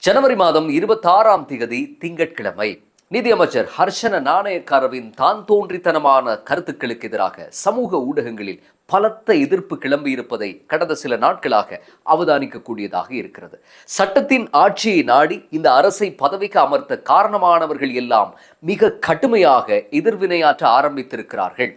ஜனவரி மாதம் 26ஆம் தேதி திங்கட்கிழமை நிதியமைச்சர் ஹர்ஷன நாணயக்காரவின் தான் தோன்றித்தனமான கருத்துக்களுக்கு எதிராக சமூக ஊடகங்களில் பலத்த எதிர்ப்பு கிளம்பியிருப்பதை கடந்த சில நாட்களாக அவதானிக்கக்கூடியதாக இருக்கிறது. சட்டத்தின் ஆட்சியை நாடி இந்த அரசை பதவிக்கு அமர்த்த காரணமானவர்கள் எல்லாம் மிக கடுமையாக எதிர்வினையாற்ற ஆரம்பித்திருக்கிறார்கள்.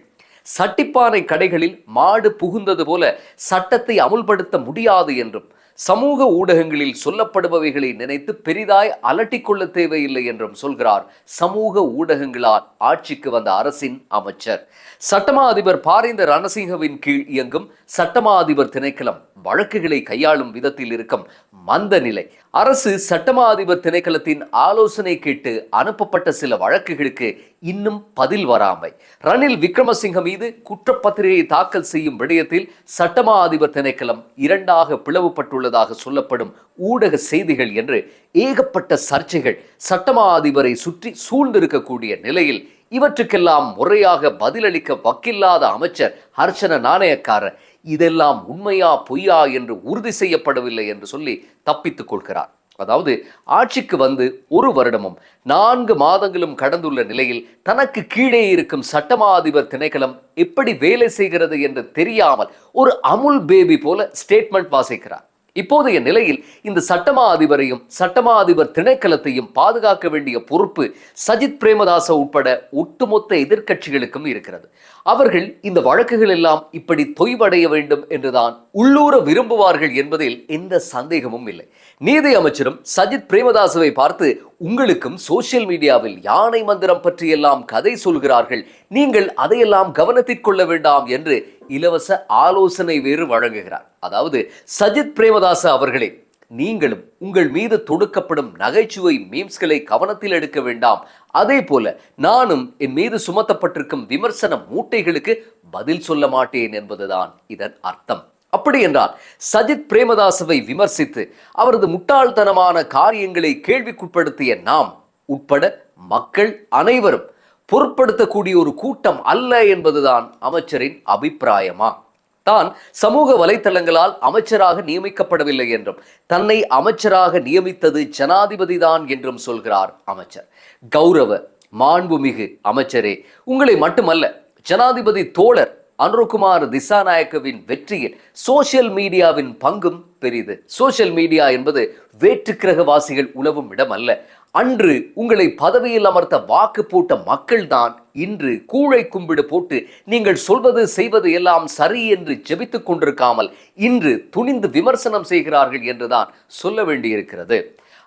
சட்டிப்பானை கடைகளில் மாடு புகுந்தது போல சட்டத்தை அமுல்படுத்த முடியாது என்றும் சமூக ஊடகங்களில் சொல்லப்படுபவைகளை நினைத்து பெரிதாய் அலட்டிக்கொள்ள தேவையில்லை என்றும் சொல்கிறார் சமூக ஊடகங்களால் ஆட்சிக்கு வந்த அரசின் அமைச்சர். சட்டமா அதிபர் பாரிந்த ரணசிங்கவின் கீழ் இயங்கும் சட்டமா அதிபர் திணைக்களம் வழக்குகளை கையாளும் விதத்தில் இருக்கும் மந்த நிலை. அரசு சட்டமா அதிபர் திணைக்களத்தின் ஆலோசனை கேட்டு அனுப்பப்பட்ட சில வழக்குகளுக்கு இன்னும் பதில் வராமை, ரணில் விக்ரமசிங்க மீது குற்றப்பத்திரிகை தாக்கல் செய்யும் விடயத்தில் சட்டமா அதிபர் திணைக்களம் இரண்டாக பிளவுபட்டுள்ளதாக சொல்லப்படும் ஊடக செய்திகள் என்று ஏகப்பட்ட சர்ச்சைகள் சட்டமா அதிபரை சுற்றி சூழ்ந்திருக்கக்கூடிய நிலையில் இவற்றுக்கெல்லாம் முறையாக பதிலளிக்க வக்கில்லாத அமைச்சர் ஹர்ஷன நாணயக்காரர் இதெல்லாம் உண்மையா பொய்யா என்று உறுதி செய்யப்படவில்லை என்று சொல்லி தப்பித்துக் கொள்கிறார். அதாவது ஆட்சிக்கு வந்து 1 வருடமும் 4 மாதங்களும் கடந்துள்ள நிலையில் தனக்கு கீழே இருக்கும் சட்டமா அதிபர் திணைக்களம் எப்படி வேலை செய்கிறது என்று தெரியாமல் ஒரு அமுல் பேபி போல ஸ்டேட்மெண்ட் வாசிக்கிறார். இப்போதைய நிலையில் இந்த சட்டமா அதிபரையும் சட்டமா அதிபர் திணைக்களத்தையும் பாதுகாக்க வேண்டிய பொறுப்பு சஜித் பிரேமதாச உட்பட ஒட்டுமொத்த எதிர்க்கட்சிகளுக்கும் இருக்கிறது. அவர்கள் இந்த வழக்குகள் எல்லாம் இப்படி தொய்வடைய வேண்டும் என்றுதான் உள்ளூர விரும்புவார்கள் என்பதில் எந்த சந்தேகமும் இல்லை. நீதி அமைச்சரும் சஜித் பிரேமதாசவை பார்த்து உங்களுக்கும் சோசியல் மீடியாவில் யானை மந்திரம் பற்றியெல்லாம் கதை சொல்கிறார்கள், நீங்கள் அதையெல்லாம் கவனத்தில் கொள்ள வேண்டாம் என்று இலவச ஆலோசனை வேறு வழங்குகிறார். அதாவது சஜித் பிரேமதாச அவர்களே, நீங்களும் உங்கள் மீது தொடுக்கப்படும் நகைச்சுவை மீம்ஸ்களை கவனத்தில் எடுக்க வேண்டாம். அதே போல நானும் என் மீது சுமத்தப்பட்டிருக்கும் விமர்சன மூட்டைகளுக்கு பதில் சொல்ல மாட்டேன் என்பதுதான் இதன் அர்த்தம். அப்படி என்றால் சஜித் பிரேமதாசவை விமர்சித்து அவரது முட்டாள்தனமான காரியங்களை கேள்விக்குட்படுத்திய நாம் உட்பட மக்கள் அனைவரும் பொருட்படுத்தக்கூடிய ஒரு கூட்டம் அல்ல என்பதுதான் அமைச்சரின் அபிப்பிராயமா? தான் சமூக வலைத்தளங்களால் அமைச்சராக நியமிக்கப்படவில்லை என்றும் தன்னை அமைச்சராக நியமித்தது ஜனாதிபதி தான் என்றும் சொல்கிறார் அமைச்சர். கௌரவ மாண்புமிகு அமைச்சரே, உங்களை மட்டுமல்ல ஜனாதிபதி தோழர் அனுரகுமார் திசாநாயக்கவின் வெற்றியில் சோசியல் மீடியாவின் பங்கும் பெரிது. சோசியல் மீடியா என்பது வேற்றுக்கிரகவாசிகள் உலவும் இடம் அல்ல. அன்று உங்களை பதவியில் அமர்த்த வாக்கு போட்ட மக்கள்தான் இன்று கூழை கும்பிடு போட்டு நீங்கள் சொல்வது செய்வது எல்லாம் சரி என்று ஜெபித்துக் கொண்டிருக்காமல் இன்று துணிந்து விமர்சனம் செய்கிறார்கள் என்றுதான் சொல்ல வேண்டியிருக்கிறது.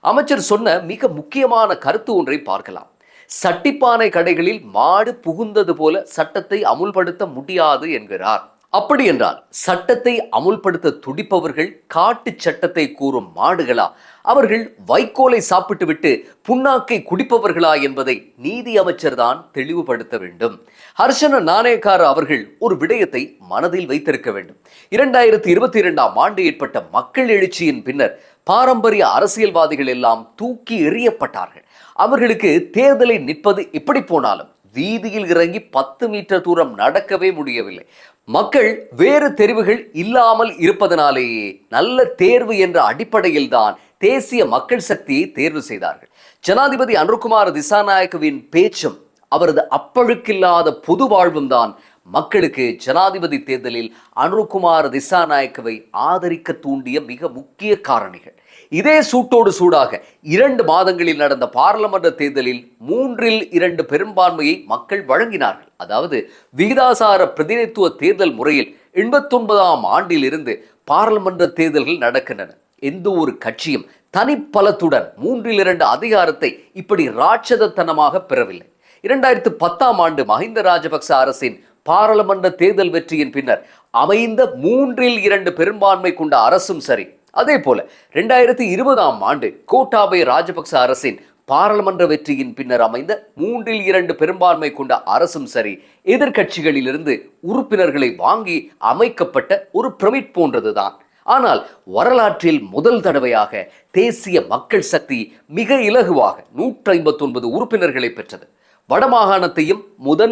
அமைச்சர் சொன்ன மிக முக்கியமான கருத்து ஒன்றை பார்க்கலாம். சட்டிப்பானை கடைகளில் மாடு புகுந்தது போல சட்டத்தை அமுல்படுத்த முடியாது என்கிறார். அப்படி என்றால் சட்டத்தை அமுல்படுத்த துடிப்பவர்கள் காட்டு சட்டத்தை கூறும் மாடுகளா, அவர்கள் வைக்கோலை சாப்பிட்டு விட்டு புண்ணாக்கை குடிப்பவர்களா என்பதை நீதி அமைச்சர் தான் தெளிவுபடுத்த வேண்டும். ஹர்ஷன நாணயக்கார அவர்கள் ஒரு விடயத்தை மனதில் வைத்திருக்க வேண்டும். 2022ஆம் ஆண்டு ஏற்பட்ட மக்கள் எழுச்சியின் பின்னர் பாரம்பரிய அரசியல்வாதிகள் எல்லாம் தூக்கி எறியப்பட்டார்கள். அவர்களுக்கு தேர்தலில் நிற்பது எப்படி போனாலும் வீதியில் இறங்கி 10 மீட்டர் தூரம் நடக்கவே முடியவில்லை. மக்கள் வேறு தெரிவுகள் இல்லாமல் இருப்பதனாலேயே நல்ல தேர்வு என்ற அடிப்படையில் தான் தேசிய மக்கள் சக்தியை தேர்வு செய்தார்கள். ஜனாதிபதி அனுரகுமார் திசாநாயக்கவின் பேச்சும் அவரது அப்பழுக்கில்லாத பொது வாழ்வும் தான் மக்களுக்கு ஜனாதிபதி தேர்தலில் அனுரகுமார் திசாநாயக்கவை ஆதரிக்க தூண்டிய மிக முக்கிய காரணிகள். இதே சூட்டோடு சூடாக 2 மாதங்களில் நடந்த பாராளுமன்ற தேர்தலில் 3/2 பெரும்பான்மையை மக்கள் வழங்கினார்கள். அதாவது விகிதாசார பிரதிநிதித்துவ தேர்தல் முறையில் 89ஆம் ஆண்டிலிருந்து பாராளுமன்ற தேர்தல்கள் நடக்கின்றன. எந்த ஒரு கட்சியும் தனிப்பலத்துடன் 3/2 அதிகாரத்தை இப்படி ராட்சதத்தனமாக பெறவில்லை. 2010ஆம் ஆண்டு மஹிந்த ராஜபக்ச அரசின் பாராளுமன்ற தேர்தல் வெற்றியின் பின்னர் அமைந்த 3/2 பெரும்பான்மை கொண்ட அரசும் சரி, அதே போல 2020ஆம் ஆண்டு கோட்டாபய ராஜபக்ச அரசின் பாராளுமன்ற வெற்றியின் பின்னர் அமைந்த 3/2 பெரும்பான்மை கொண்ட அரசும் சரி, எதிர்கட்சிகளிலிருந்து உறுப்பினர்களை வாங்கி அமைக்கப்பட்ட ஒரு பிரமிட் போன்றதுதான். ஆனால் வரலாற்றில் முதல் தடவையாக தேசிய மக்கள் சக்தி மிக இலகுவாக 159 உறுப்பினர்களை பெற்றது. வடமாகாணத்தையும்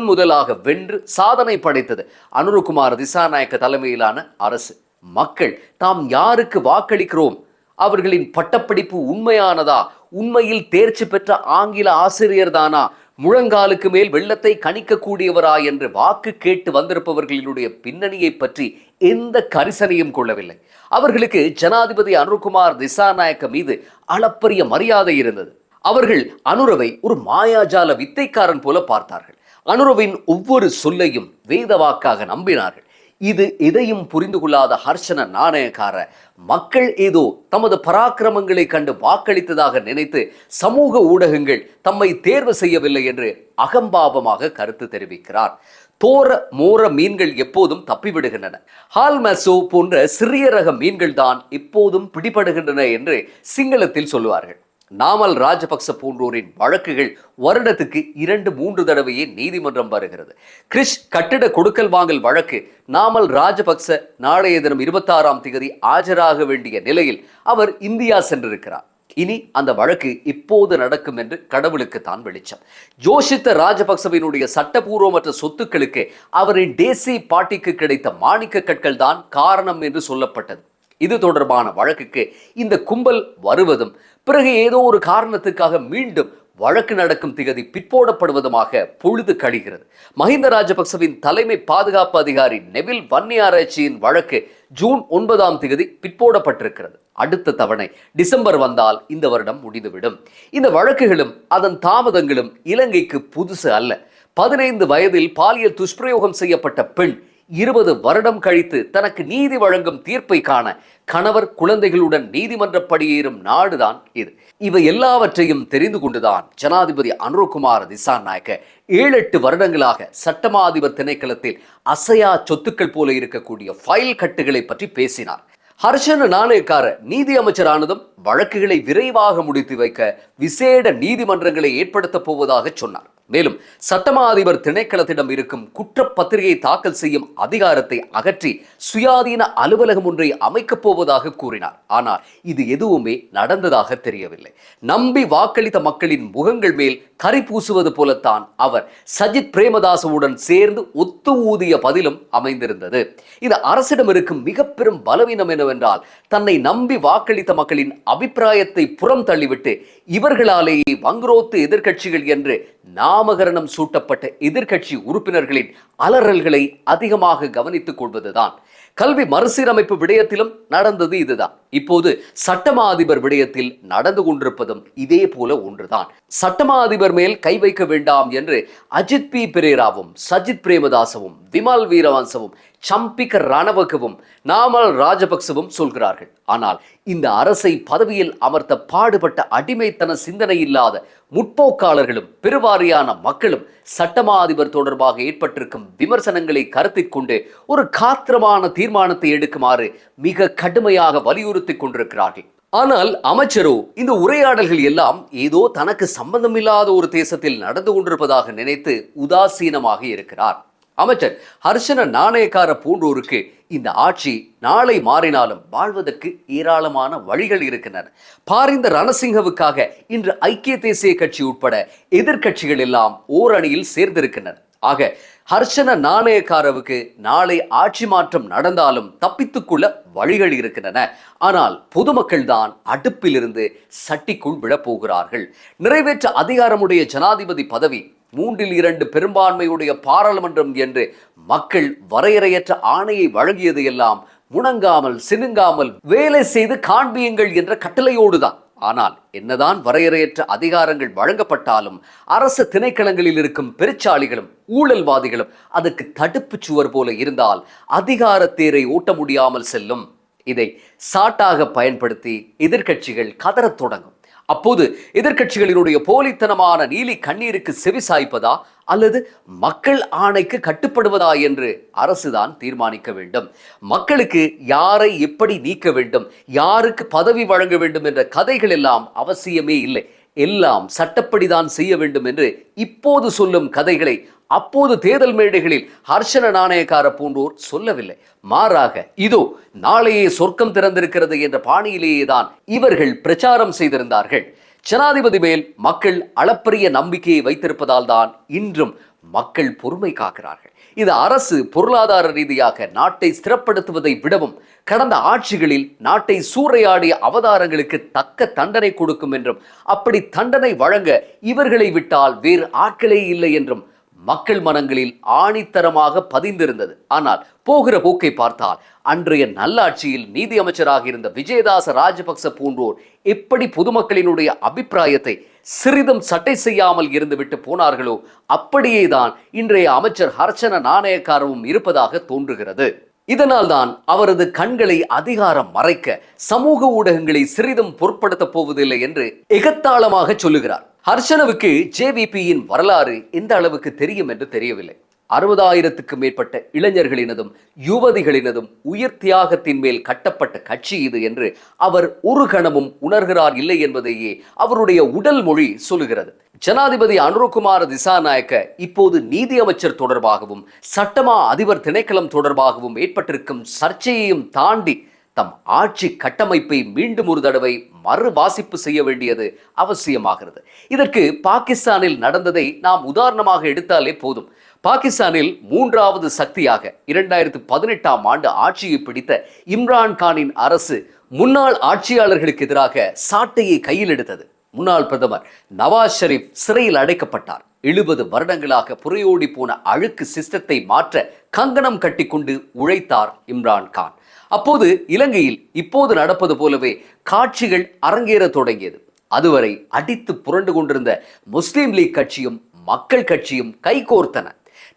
முதலாக வென்று சாதனை படைத்தது அனுரகுமார் திசாநாயக்க தலைமையிலான அரசு. மக்கள் தாம் யாருக்கு வாக்களிக்கிறோம் அவர்களின் பட்டப்படிப்பு உண்மையானதா, உண்மையில் தேர்ச்சி பெற்ற ஆங்கில ஆசிரியர் தானா, முழங்காலுக்கு மேல் வெள்ளத்தை கணிக்கக்கூடியவரா என்று வாக்கு கேட்டு வந்திருப்பவர்களுடைய பின்னணியை பற்றி எந்த கரிசனையும் கொள்ளவில்லை. அவர்களுக்கு ஜனாதிபதி அனுர்குமார் திசாநாயக்க மீது அளப்பரிய மரியாதை இருந்தது. அவர்கள் அனுரவை ஒரு மாயாஜால வித்தைக்காரன் போல பார்த்தார்கள். அனுரவின் ஒவ்வொரு சொல்லையும் வேத வாக்காக நம்பினார்கள். இது எதையும் புரிந்து கொள்ளாத ஹர்ஷன நாணயக்கார மக்கள் ஏதோ தமது பராக்கிரமங்களை கண்டு வாக்களித்ததாக நினைத்து சமூக ஊடகங்கள் தம்மை தேர்வு செய்யவில்லை என்று அகம்பாவமாக கருத்து தெரிவிக்கிறார். தோர மோர மீன்கள் எப்போதும் தப்பிவிடுகின்றன, ஹால்மசோ போன்ற சிறிய ரக மீன்கள் தான் எப்போதும் பிடிபடுகின்றன என்று சிங்களத்தில் சொல்லுவார்கள். நாமல் ராஜபக்ச போன்றோரின் வழக்குகள் வருடத்துக்கு 2-3 தடவையே நீதிமன்றம் வருகிறது. கிறிஷ் கட்டிட கொடுக்கல் வாங்கல் வழக்கு நாமல் ராஜபக்ச நாளைய தினம் 26ஆம் தேதி ஆஜராக வேண்டிய நிலையில் அவர் இந்தியா சென்றிருக்கிறார். இனி அந்த வழக்கு இப்போது நடக்கும் என்று கடவுளுக்கு தான் வெளிச்சம். ஜோஷித்த ராஜபக்சவினுடைய சட்டபூர்வமற்ற சொத்துக்களுக்கு அவரின் டேசி பாட்டிக்கு கிடைத்த மாணிக்க கற்கள் தான் காரணம் என்று சொல்லப்பட்டது. இது தொடர்பான வழக்குக்கு இந்த கும்பல் வருவதும் பிறகு ஏதோ ஒரு காரணத்துக்காக மீண்டும் வழக்கு நடக்கும் திகதி பிற்போடப்படுவதுமாக பொழுது கழிகிறது. மஹிந்த ராஜபக்சவின் தலைமை பாதுகாப்பு அதிகாரி நெவில் வன்னியாராய்ச்சியின் வழக்கு ஜூன் 9ஆம் தேதி பிற்போடப்பட்டிருக்கிறது. அடுத்த தவணை டிசம்பர் வந்தால் இந்த வருடம் முடிந்துவிடும். இந்த வழக்குகளும் அதன் தாமதங்களும் இலங்கைக்கு புதுசு அல்ல. 15 வயதில் பாலியல் துஷ்பிரயோகம் செய்யப்பட்ட பெண் 20 வருடம் கழித்து தனக்கு நீதி வழங்கும் தீர்ப்பை காண கணவர் குழந்தைகளுடன் நீதிமன்ற படியேறும் நாடுதான் இது. இவை எல்லாவற்றையும் தெரிந்து கொண்டுதான் ஜனாதிபதி அனுர்குமார் திசாநாயக்க 7-8 வருடங்களாக சட்டமா அதிபர் திணைக்களத்தில் அசையா சொத்துக்கள் போல இருக்கக்கூடிய ஃபைல் கட்டுகளை பற்றி பேசினார். ஹர்ஷன நாணயக்கார நீதி அமைச்சரானதும் வழக்குகளை விரைவாக முடித்து வைக்க விசேட நீதிமன்றங்களை ஏற்படுத்த போவதாக சொன்னார். மேலும் சட்டமா அதிபர் திணைக்களத்திடம் இருக்கும் குற்றப்பத்திரிகை தாக்கல் செய்யும் அதிகாரத்தை அகற்றி சுயாதீன அலுவலகம் ஒன்றை அமைக்கப் போவதாக கூறினார். ஆனால் இது எதுவுமே நடந்ததாக தெரியவில்லை. நம்பி வாக்களித்த மக்களின் முகங்கள் மேல் கரி பூசுவது போலத்தான் அவர் சஜித் பிரேமதாசவுடன் சேர்ந்து ஒத்து ஊதிய பதிலும் அமைந்திருந்தது. இது அரசிடம் இருக்கும் மிக பெரும் பலவீனம் என்னவென்றால், தன்னை நம்பி வாக்களித்த மக்களின் அபிப்பிராயத்தை புறம் தள்ளிவிட்டு இவர்களாலேயே வங்குரோத்து எதிர்க்கட்சிகள் என்று நாமகரணம் சூட்டப்பட்ட எதிர்க்கட்சி உறுப்பினர்களின் அலறல்களை அதிகமாக கவனித்துக் கொள்வதுதான். கல்வி மறுசீரமைப்பு விடயத்திலும் நடந்தது இதுதான். இப்போது சட்டமா அதிபர் விடயத்தில் நடந்து கொண்டிருப்பதும் இதே போல ஒன்றுதான். சட்டமா அதிபர் மேல் கை வைக்க வேண்டாம் என்று அஜித் பி பிரேராவும் சஜித் பிரேமதாசவும் விமல் வீரவன்சவும் சம்பிக்க ரணவகவும் நாமல் ராஜபக்சவும் சொல்கிறார்கள். ஆனால் இந்த அரசை பதவியில் அமர்த்த பாடுபட்ட அடிமைத்தன சிந்தனை இல்லாத முற்போக்காளர்களும் பெருவாரியான மக்களும் சட்டமா அதிபர் தொடர்பாக ஏற்பட்டிருக்கும் விமர்சனங்களை கருத்தில் கொண்டு ஒரு காத்திரமான தீர்மானத்தை எடுக்குமாறு மிக கடுமையாக வலியுறுத்தி கொண்டிருக்கிறார்கள். ஆனால் அமைச்சரோ இந்த உரையாடல்கள் எல்லாம் ஏதோ தனக்கு சம்பந்தமில்லாத ஒரு தேசத்தில் நடந்து கொண்டிருப்பதாக நினைத்து உதாசீனமாக இருக்கிறார். அமைச்சர் ஹர்ஷன நாணயக்கார போன்றோருக்கு இந்த ஆட்சி நாளை மாறினாலும் வாழ்வதற்கு ஏராளமான வழிகள் இருக்கின்றன. பாரிந்த ரணசிங்கவுக்காக இன்று ஐக்கிய தேசிய கட்சி உட்பட எதிர்க்கட்சிகள் எல்லாம் ஓரணியில் சேர்ந்திருக்கின்றன. ஆக ஹர்ஷன நாணயக்காரவுக்கு நாளை ஆட்சி மாற்றம் நடந்தாலும் தப்பித்துக்கொள்ள வழிகள் இருக்கின்றன. ஆனால் பொதுமக்கள் தான் அடுப்பிலிருந்து சட்டிக்குள் விழப்போகிறார்கள். நிறைவேற்ற அதிகாரமுடைய ஜனாதிபதி பதவி 3/2 பெரும்பான்மையுடைய பாராளுமன்றம் என்று மக்கள் வரையறையற்ற ஆணையை வழங்கியது எல்லாம் முணங்காமல் சினுங்காமல் வேலை செய்து காண்பியுங்கள் என்ற கட்டளையோடுதான். ஆனால் என்னதான் வரையறையற்ற அதிகாரங்கள் வழங்கப்பட்டாலும் அரசு திணைக்களங்களில் இருக்கும் பெருச்சாளிகளும் ஊழல்வாதிகளும் அதுக்கு தடுப்பு சுவர் போல இருந்தால் அதிகார தேரை ஓட்ட முடியாமல் செல்லும். இதை சாட்டாக பயன்படுத்தி எதிர்க்கட்சிகள் கதறத் தொடங்கும். அப்போது எதிர்க்கட்சிகளினுடைய போலித்தனமான நீலி கண்ணீருக்கு செவி சாய்ப்பதா அல்லது மக்கள் ஆணைக்கு கட்டுப்படுவதா என்று அரசுதான் தீர்மானிக்க வேண்டும். மக்களுக்கு யாரை எப்படி நீக்க வேண்டும், யாருக்கு பதவி வழங்க வேண்டும் என்ற கதைகள் எல்லாம் அவசியமே இல்லை. எல்லாம் சட்டப்படிதான் செய்ய வேண்டும் என்று இப்போது சொல்லும் கதைகளை அப்போது தேர்தல் மேடைகளில் ஹர்ஷன நாணயக்கார போன்றோர் சொல்லவில்லை. மாறாக இதோ நாளையே சொர்க்கம் திறந்திருக்கிறது என்ற பாணியிலேயே தான் இவர்கள் பிரச்சாரம் செய்திருந்தார்கள். ஜனாதிபதி மேல் மக்கள் அளப்பரிய நம்பிக்கையை வைத்திருப்பதால் தான் இன்றும் மக்கள் பொறுமை காக்கிறார்கள். இது அரசு பொருளாதார ரீதியாக நாட்டை ஸ்திரப்படுத்துவதை விடவும் கடந்த ஆட்சிகளில் நாட்டை சூறையாடிய அவதாரங்களுக்கு தக்க தண்டனை கொடுக்கும் என்றும், அப்படி தண்டனை வழங்க இவர்களை விட்டால் வேறு ஆட்களே இல்லை என்றும் மக்கள் மனங்களில் ஆணித்தரமாக பதிந்திருந்தது. ஆனால் போகிற போக்கை பார்த்தால் அன்றைய நல்லாட்சியில் நீதி அமைச்சராக இருந்த விஜயதாச ராஜபக்ச போன்றோர் எப்படி பொதுமக்களினுடைய அபிப்பிராயத்தை சிறிதும் சட்டை செய்யாமல் இருந்துவிட்டு போனார்களோ அப்படியேதான் இன்றைய அமைச்சர் ஹர்ஷன நாணயக்காரவும் இருப்பதாக தோன்றுகிறது. இதனால்தான் அவரது கண்களை அதிகாரம் மறைக்க சமூக ஊடகங்களை சிறிதும் பொருட்படுத்தப் போவதில்லை என்று எகத்தாளமாக சொல்லுகிறார். ஹர்ஷனவுக்கு ஜேவிபியின் வரலாறு எந்த அளவுக்கு தெரியும் என்று தெரியவில்லை. 60,000க்கு மேற்பட்ட இளைஞர்களினதும் யுவதிகளினதும் உயிர் தியாகத்தின் மேல் கட்டப்பட்ட கட்சி இது என்று அவர் ஒரு கணமும் உணர்கிறார் இல்லை என்பதையே அவருடைய உடல் மொழி சொல்லுகிறது. ஜனாதிபதி அனுரகுமார திசாநாயக்க இப்போது நீதி அமைச்சர் தொடர்பாகவும் சட்டமா அதிபர் திணைக்களம் தொடர்பாகவும் ஏற்பட்டிருக்கும் சர்ச்சையையும் தாண்டி தம் ஆட்சி கட்டமைப்பை மீண்டும் ஒரு தடவை மறுவாசிப்பு செய்ய வேண்டியது அவசியமாகிறது. இதற்கு பாகிஸ்தானில் நடந்ததை நாம் உதாரணமாக எடுத்தாலே போதும். பாகிஸ்தானில் 3வது சக்தியாக 2018ஆம் ஆண்டு ஆட்சியை பிடித்த இம்ரான் கானின் அரசு முன்னாள் ஆட்சியாளர்களுக்கு எதிராக சாட்டையை கையில் எடுத்தது. முன்னாள் பிரதமர் நவாஸ் ஷெரீப் சிறையில் அடைக்கப்பட்டார். 70 வருடங்களாக புரையோடி போன அழுக்கு சிஸ்டத்தை மாற்ற கங்கணம் கட்டிக்கொண்டு உழைத்தார் இம்ரான் கான். அப்போது இலங்கையில் இப்போது நடப்பது போலவே காட்சிகள் அரங்கேற தொடங்கியது. அதுவரை அடித்து புரண்டு கொண்டிருந்த முஸ்லீம் லீக் கட்சியும் மக்கள் கட்சியும் கைகோர்த்தன.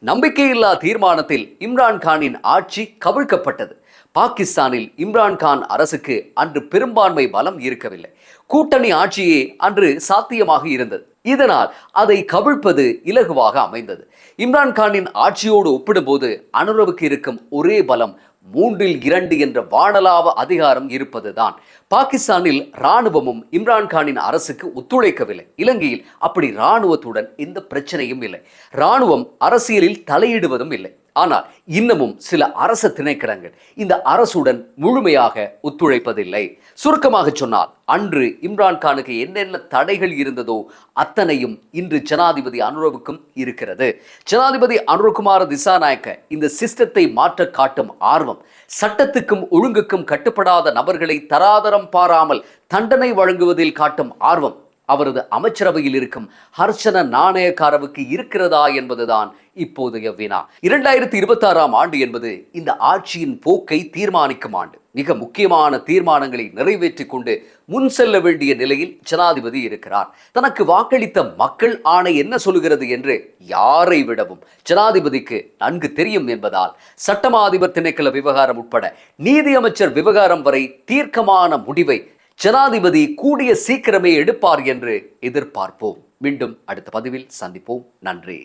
நம்பிக்கையில்லா தீர்மானத்தில் இம்ரான் கானின் ஆட்சி கவிழ்க்கப்பட்டது. பாகிஸ்தானில் இம்ரான் கான் அரசுக்கு அன்று பெரும்பான்மை பலம் இருக்கவில்லை. கூட்டணி ஆட்சியே அன்று சாத்தியமாக இருந்தது. இதனால் அதை கவிழ்ப்பது இலகுவாக அமைந்தது. இம்ரான் கானின் ஆட்சியோடு ஒப்பிடும்போது அனுரவுக்கு இருக்கும் ஒரே பலம் 3/2 என்ற வானலாவ அதிகாரம் இருப்பதுதான். பாகிஸ்தானில் இராணுவமும் இம்ரான் கானின் அரசுக்கு ஒத்துழைக்கவில்லை. இலங்கையில் அப்படி இராணுவத்துடன் எந்த பிரச்சனையும் இல்லை. இராணுவம் அரசியலில் தலையிடுவதும் இல்லை. ஆனால் இன்னமும் சில அரச திணைக்களங்கள் இந்த அரசுடன் முழுமையாக ஒத்துழைப்பதில்லை. சுருக்கமாக சொன்னால், அன்று இம்ரான் கானுக்கு என்னென்ன தடைகள் இருந்ததோ அத்தனையும் இன்று ஜனாதிபதி அனுரவுக்கும் இருக்கிறது. ஜனாதிபதி அனுரகுமார திசாநாயக்க இந்த சிஸ்டத்தை மாற்ற காட்டும் ஆர்வம், சட்டத்துக்கும் ஒழுங்குக்கும் கட்டுப்படாத நபர்களை தராதரம் பாராமல் தண்டனை வழங்குவதில் காட்டும் ஆர்வம் அவரது அமைச்சரவையில் இருக்கும் ஹர்ஷன நாணயக்காரவுக்கு இருக்கிறதா என்பதுதான் இப்போதைய வினா. 2026ஆம் ஆண்டு என்பது இந்த ஆட்சியின் போக்கை தீர்மானிக்கும் ஆண்டு. மிக முக்கியமான தீர்மானங்களை நிறைவேற்றிக் கொண்டு முன் செல்ல வேண்டிய நிலையில் ஜனாதிபதி இருக்கிறார். தனக்கு வாக்களித்த மக்கள் ஆணை என்ன சொல்கிறது என்று யாரை விடவும் ஜனாதிபதிக்கு நன்கு தெரியும் என்பதால் சட்டமா அதிபர் திணைக்கள விவகாரம் உட்பட நீதி அமைச்சர் விவகாரம் வரை தீர்க்கமான முடிவை ஜனாதிபதி கூடிய சீக்கிரமே எடுப்பார் என்று எதிர்பார்ப்போம். மீண்டும் அடுத்த பதிவில் சந்திப்போம். நன்றி.